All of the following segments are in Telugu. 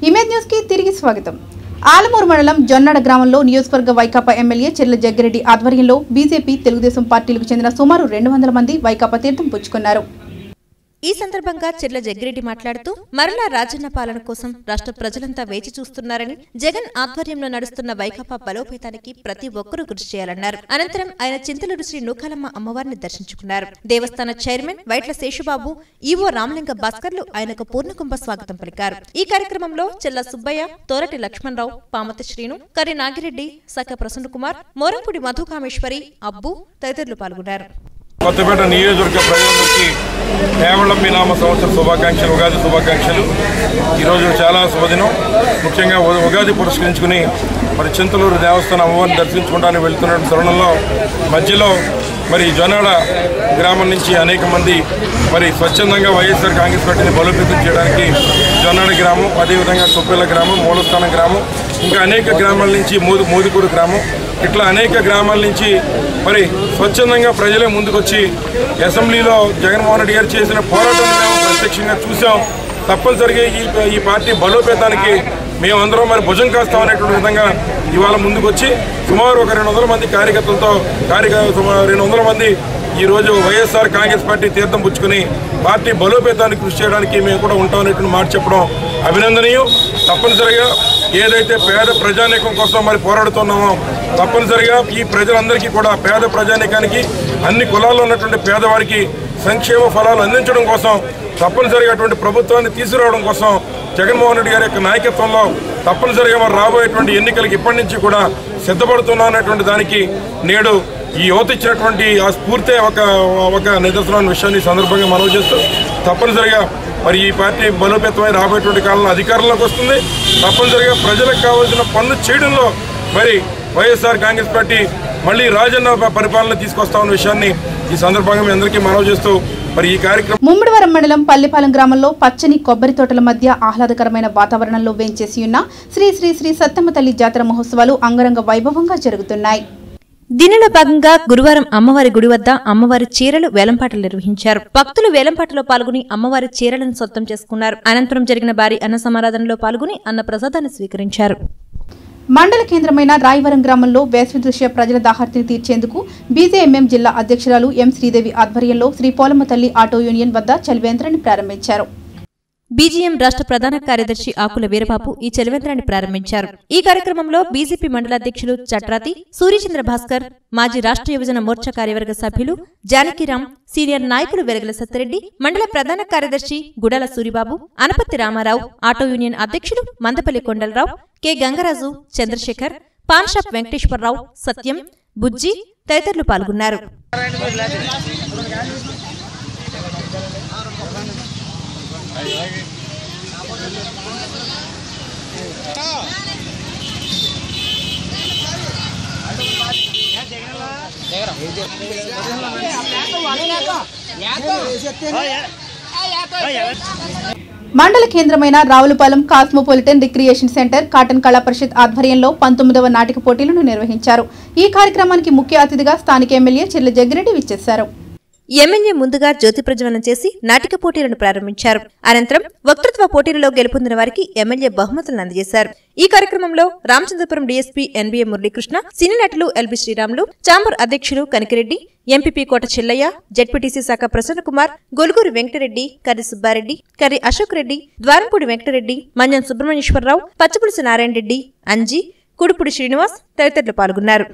ఇమేజ్ న్యూస్ కి తిరిగి స్వాగతం. ఆలమూరు మండలం జొన్నడ గ్రామంలో నియోజకవర్గ వైకాపా ఎమ్మెల్యే చెర్ల జగ్గిరెడ్డి ఆధ్వర్యంలో బీజేపీ తెలుగుదేశం పార్టీలకు చెందిన సుమారు 200 మంది వైకాపా తీర్థం పుచ్చుకున్నారు. ఈ సందర్భంగా చెర్ల జగ్గిరెడ్డి మాట్లాడుతూ మరలా రాజన్న పాలన కోసం రాష్ట్ర ప్రజలంతా వేచి చూస్తున్నారని, జగన్ ఆధ్వర్యంలో నడుస్తున్న వైకాపా బలోపేతానికి ప్రతి ఒక్కరూ కృషి చేయాలన్నారు. అనంతరం ఆయన చింతలూరు శ్రీ నూకాలమ్మ అమ్మవారిని దర్శించుకున్నారు. దేవస్థాన చైర్మన్ వైట్ల శేషుబాబు, ఈవో రామలింగ భాస్కర్లు ఆయనకు పూర్ణకుంభ స్వాగతం పలికారు. ఈ కార్యక్రమంలో చెల్ల సుబ్బయ్య, తోరటి లక్ష్మణరావు, పామతి శ్రీను, కర్రి నాగిరెడ్డి, సక ప్రసన్న కుమార్, మోరంపూడి మధుకామేశ్వరి, అబ్బు తదితరులు పాల్గొన్నారు. కొత్తపేట నియోజకవర్గ ప్రజలందరికీ కేవలం మీ నామ సంవత్సర శుభాకాంక్షలు, ఉగాది శుభాకాంక్షలు. ఈరోజు చాలా శుభదినం. ముఖ్యంగా ఉగాది పురస్కరించుకుని మరి చింతలూరు దేవస్థానం అమ్మవారిని దర్శించుకోవడానికి వెళ్తున్న తరుణంలో మధ్యలో మరి జొన్నాడ గ్రామం నుంచి అనేక మంది మరి స్వచ్ఛందంగా వైఎస్ఆర్ కాంగ్రెస్ పార్టీని బలోపేతం చేయడానికి జొన్నాడ గ్రామం, అదేవిధంగా చొప్పెల గ్రామం, మూలస్థానం గ్రామం, ఇంకా అనేక గ్రామాల నుంచి మోదుకూరు గ్రామం, ఇట్లా అనేక గ్రామాల నుంచి మరి స్వచ్ఛందంగా ప్రజలే ముందుకొచ్చి అసెంబ్లీలో జగన్మోహన్ రెడ్డి గారు చేసిన పోరాటాన్ని మేము ప్రత్యక్షంగా చూసాం. తప్పనిసరిగా ఈ పార్టీ బలోపేతానికి మేమందరం మరి భుజం కాస్తామనేటువంటి విధంగా ఇవాళ ముందుకొచ్చి సుమారు ఒక 200 మంది కార్యకర్తలతో సుమారు 200 మంది ఈరోజు వైఎస్ఆర్ కాంగ్రెస్ పార్టీ తీర్థం పుచ్చుకొని పార్టీ బలోపేతానికి కృషి చేయడానికి మేము కూడా ఉంటామనేటువంటి మాట చెప్పడం అభినందనీయం. తప్పనిసరిగా ఏదైతే పేద ప్రజానీకం కోసం మరి పోరాడుతున్నామో తప్పనిసరిగా ఈ ప్రజలందరికీ కూడా పేద ప్రజానీకానికి అన్ని కులాల్లో ఉన్నటువంటి పేదవారికి సంక్షేమ ఫలాలు అందించడం కోసం తప్పనిసరిగా అటువంటి ప్రభుత్వాన్ని తీసుకురావడం కోసం జగన్మోహన్ రెడ్డి గారి యొక్క నాయకత్వంలో తప్పనిసరిగా మరి రాబోయేటువంటి ఎన్నికలకు ఇప్పటి నుంచి కూడా సిద్ధపడుతున్నటువంటి దానికి నేడు ఈ యువత ఇచ్చినటువంటి ఆ స్ఫూర్తి ఒక నిదర్శనమైన విషయాన్ని సందర్భంగా మనవి చేస్తూ తప్పనిసరిగా మరి ఈ పార్టీ బలోపేతమై రాబోయేటువంటి కాలంలో అధికారంలోకి వస్తుంది. తప్పనిసరిగా ప్రజలకు కావాల్సిన పనులు చేయడంలో మరి వైఎస్ఆర్ కాంగ్రెస్ పార్టీ మళ్ళీ రాజన్న పరిపాలన తీసుకొస్తామన్న విషయాన్ని ఈ సందర్భంగా మీ అందరికీ మనవి చేస్తూ మరి ఈ కార్యక్రమం ముమ్మడివరం మండలం పల్లిపాలెం గ్రామంలో పచ్చని కొబ్బరి తోటల మధ్య ఆహ్లాదకరమైన వాతావరణంలో వేంచేసి ఉన్న శ్రీ శ్రీ శ్రీ సత్తమ్మ తల్లి జాతర మహోత్సవాలు అంగరంగ వైభవంగా జరుగుతున్నాయి. దీనిలో భాగంగా గురువారం అమ్మవారి గుడి వద్ద అమ్మవారి చీరలు వేలంపాటలు నిర్వహించారు. భక్తులు వేలంపాటలో పాల్గొని అమ్మవారి చీరలను సొంతం చేసుకున్నారు. అనంతరం జరిగిన భారీ అన్న సమారాధనలో పాల్గొని అన్న ప్రసాదాన్ని స్వీకరించారు. మండల కేంద్రమైన రాయవరం గ్రామంలో వేసవి దృష్ట్యా ప్రజల దాహార్తిని తీర్చేందుకు బీజేఎంఎం జిల్లా అధ్యక్షురాలు ఎం శ్రీదేవి ఆధ్వర్యంలో శ్రీ పోలమ్మ తల్లి ఆటో యూనియన్ వద్ద చలివేంద్రాన్ని ప్రారంభించారు. బీజేఎం రాష్ట్ర ప్రధాన కార్యదర్శి ఆకుల వీరబాబు ఈ చలివేంద్రాన్ని ప్రారంభించారు. ఈ కార్యక్రమంలో బీజేపీ మండలాధ్యక్షులు చట్రాతి సూర్యచంద్ర భాస్కర్, మాజీ రాష్ట్ర యువజన మోర్చా కార్యవర్గ సభ్యులు జానకిరాం, సీనియర్ నాయకులు వెరగల సత్తిరెడ్డి, మండల ప్రధాన కార్యదర్శి గుడాల సూరిబాబు, అనపత్తి రామారావు, ఆటో యూనియన్ అధ్యక్షులు మందపల్లి కొండలరావు, కె గంగరాజు, చంద్రశేఖర్, పాన్ షాప్ వెంకటేశ్వరరావు, సత్యం, బుజ్జి తదితరులు పాల్గొన్నారు. మండల కేంద్రమైన Ravulapalem cosmopolitan recreation centre Cotton Kala Parishad ఆధ్వర్యంలో 19వ నాటిక పోటీలను నిర్వహించారు. ఈ కార్యక్రమానికి ముఖ్య అతిథిగా స్థానిక ఎమ్మెల్యే చెర్ల జగ్గిరెడ్డి విచ్చేశారు. ఎమ్మెల్యే ముందుగా జ్యోతి ప్రజ్వలన చేసి నాటిక పోటీలను ప్రారంభించారు. అనంతరం వక్తృత్వ పోటీలలో గెలుపొందిన వారికి ఎమ్మెల్యే బహుమతులను అందజేశారు. ఈ కార్యక్రమంలో రామచంద్రపురం డీఎస్పీ ఎన్బీఏ మురళీకృష్ణ, సినీ నటులు ఎల్బి శ్రీరాములు, చాంబర్ అధ్యక్షులు కనికిరెడ్డి, ఎంపీపీ కోట చెల్లయ్య, జెడ్పీటీసీ శాఖ ప్రసన్న కుమార్, గొలుగూరి వెంకటరెడ్డి, కర్రి సుబ్బారెడ్డి, కర్రి అశోక్ రెడ్డి, ద్వారంపూడి వెంకటరెడ్డి, మన్యం సుబ్రహ్మణ్యేశ్వరరావు, పచ్చపులుసు నారాయణ రెడ్డి, అంజీ, కుడుపుడి శ్రీనివాస్ తదితరులు పాల్గొన్నారు.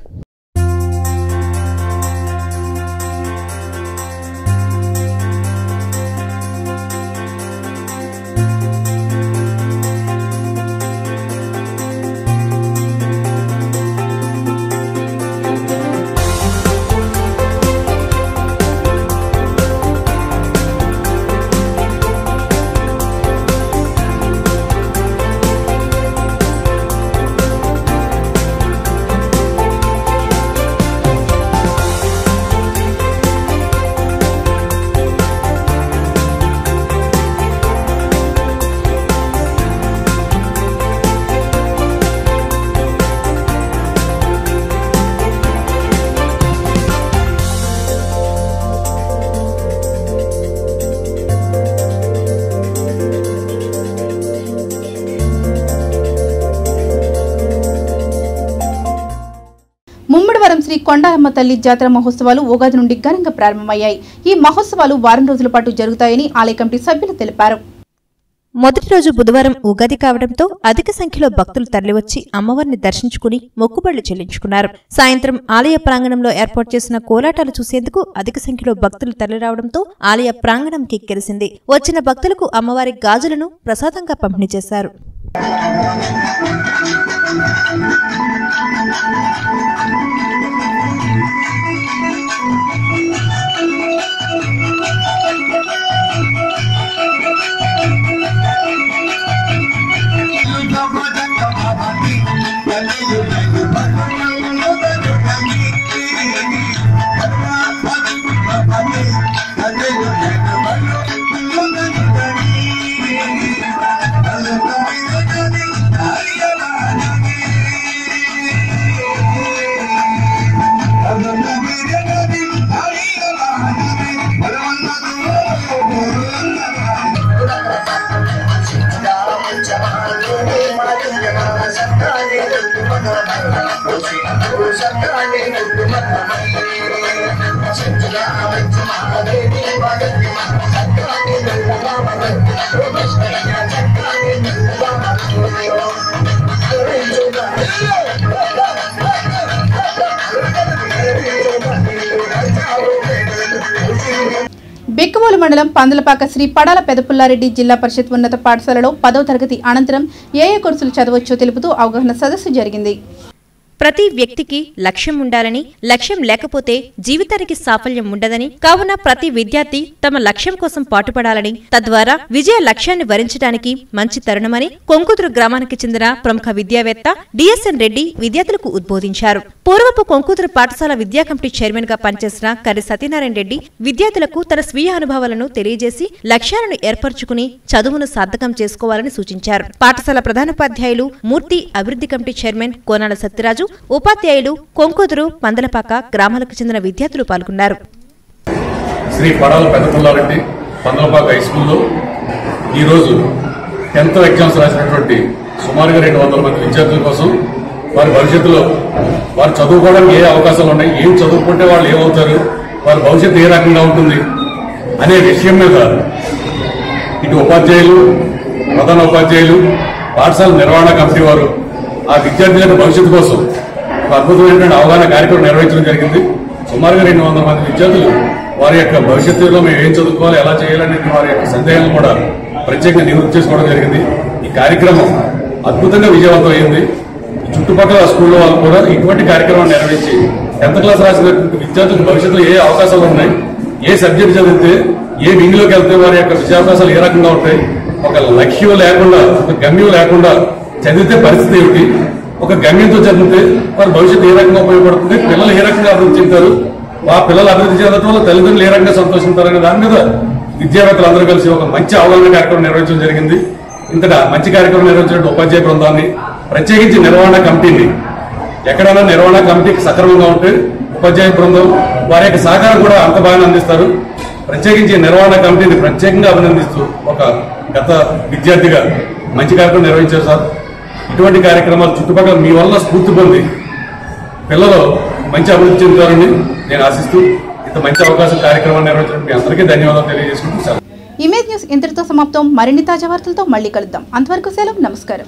కొండాలమ్మ తల్లి జాతర మహోత్సవాలు ఉగాది నుండి ఘనంగా ప్రారంభమయ్యాయి. ఈ మహోత్సవాలు వారం రోజుల పాటు జరుగుతాయని ఆలయ కమిటీ సభ్యులు తెలిపారు. మొదటి రోజు బుధవారం ఉగాది కావడంతో అధిక సంఖ్యలో భక్తులు తరలివచ్చి అమ్మవారిని దర్శించుకుని మొక్కుబళ్లు చెల్లించుకున్నారు. సాయంత్రం ఆలయ ప్రాంగణంలో ఏర్పాటు చేసిన కోలాటాలు చూసేందుకు అధిక సంఖ్యలో భక్తులు తరలిరావడంతో ఆలయ ప్రాంగణం కిక్కిరిసింది. వచ్చిన భక్తులకు అమ్మవారి గాజులను ప్రసాదంగా పంపిణీ చేశారు. బెక్కవోలు మండలం పందలపాక శ్రీ పడాల పెదపుల్లారెడ్డి జిల్లా పరిషత్ ఉన్నత పాఠశాలలో 10వ తరగతి అనంతరం ఏ కోర్సులు చదవచ్చో తెలుపుతూ అవగాహన సదస్సు జరిగింది. ప్రతి వ్యక్తికి లక్ష్యం ఉండాలని, లక్ష్యం లేకపోతే జీవితానికి సాఫల్యం ఉండదని, కావున ప్రతి విద్యార్థి తమ లక్ష్యం కోసం పాటుపడాలని, తద్వారా విజయ లక్ష్యాన్ని వరించడానికి మంచి తరుణమని కొంకుదురు గ్రామానికి చెందిన ప్రముఖ విద్యావేత్త డిఎస్ఎన్ రెడ్డి విద్యార్థులకు ఉద్బోధించారు. పూర్వపు కొంకుదురు పాఠశాల విద్యా కమిటీ చైర్మన్ గా పనిచేసిన కర్రి సత్యనారాయణ రెడ్డి విద్యార్థులకు తన స్వీయ అనుభవాలను తెలియజేసి లక్ష్యాలను ఏర్పరచుకుని చదువును సార్థకం చేసుకోవాలని సూచించారు. పాఠశాల ప్రధానోపాధ్యాయులు మూర్తి, అభివృద్ధి కమిటీ చైర్మన్ కోనాల సత్యరాజు, ఉపాధ్యాయులు, కొంకుదురు, పందలపాక గ్రామాలకు చెందిన విద్యార్థులు పాల్గొన్నారు. శ్రీ పడాల పెదపుల్లారెడ్డి పందలపాక హై స్కూల్లో ఈరోజు 10th ఎగ్జామ్స్ రాసినటువంటి సుమారుగా 200 మంది విద్యార్థుల కోసం వారి భవిష్యత్తులో వారు చదువుకోవడానికి ఏ అవకాశాలు ఉన్నాయి, ఏం చదువుకుంటే వాళ్ళు ఏమవుతారు, వారి భవిష్యత్తు ఏ రకంగా ఉంటుంది అనే విషయం మీద ఇటు ఉపాధ్యాయులు, ప్రధాన ఉపాధ్యాయులు, పాఠశాల నిర్వహణ కమిటీ వారు ఆ విద్యార్థుల భవిష్యత్తు కోసం ఒక అద్భుతమైనటువంటి అవగాహన కార్యక్రమం నిర్వహించడం జరిగింది. సుమారుగా 200 మంది విద్యార్థులు వారి యొక్క భవిష్యత్తులో మేము ఏం చదువుకోవాలి, ఎలా చేయాలనే వారి యొక్క సందేహాలను కూడా ప్రత్యేకంగా నివృత్తి చేసుకోవడం జరిగింది. ఈ కార్యక్రమం అద్భుతంగా విజయవంతం అయింది. చుట్టుపక్కల స్కూల్లో వాళ్ళు కూడా ఇటువంటి కార్యక్రమాన్ని నిర్వహించి 10th క్లాస్ రాసినటువంటి విద్యార్థులకు భవిష్యత్తులో ఏ అవకాశాలు ఉన్నాయి, ఏ సబ్జెక్ట్ చదివితే ఏ వింగ్లోకి వెళ్తే వారి యొక్క విద్యావకాశాలు ఏ రకంగా ఉంటాయి, ఒక లక్ష్యం లేకుండా, ఒక గమ్యం లేకుండా చదివితే పరిస్థితి ఏమిటి, ఒక గమ్యంతో చదివితే వారి భవిష్యత్తు ఏ రకంగా ఉపయోగపడుతుంది, పిల్లలు ఏ రకంగా అభివృద్ధి చెందుతారు, ఆ పిల్లలు అభివృద్ధి చెందడం వల్ల తల్లిదండ్రులు ఏ రకంగా సంతోషించారనే దాని మీద విద్యావేత్తలు అందరూ కలిసి ఒక మంచి అవగాహన కార్యక్రమం నిర్వహించడం జరిగింది. ఇంతగా మంచి కార్యక్రమం నిర్వహించిన ఉపాధ్యాయ బృందాన్ని, ప్రత్యేకించి నిర్వహణ కమిటీని, ఎక్కడైనా నిర్వహణ కమిటీకి సక్రమంగా ఉంటే ఉపాధ్యాయ బృందం వారి యొక్క సహకారం కూడా అంత బాగా అందిస్తారు. ప్రత్యేకించి నిర్వహణ కమిటీని ప్రత్యేకంగా అభినందిస్తూ ఒక గత విద్యార్థిగా మంచి కార్యక్రమం నిర్వహించారు సార్. ఇటువంటి కార్యక్రమాలు చుట్టుపక్కల మీ వల్ల స్ఫూర్తి పొంది పిల్లలు మంచి అభివృద్ధి చెందుతారని నేను ఆశిస్తూ ఇంత మంచి అవకాశం కార్యక్రమాన్ని నిర్వహించడం మీ అందరికీ ధన్యవాదాలు తెలియజేసుకుంటూ సార్. ఇమేజ్ న్యూస్ ఇంతటితో సమాప్తం. మరిన్ని తాజా వార్తలతో మళ్ళీ కలుద్దాం. అంతవరకు సెలవు. నమస్కారం.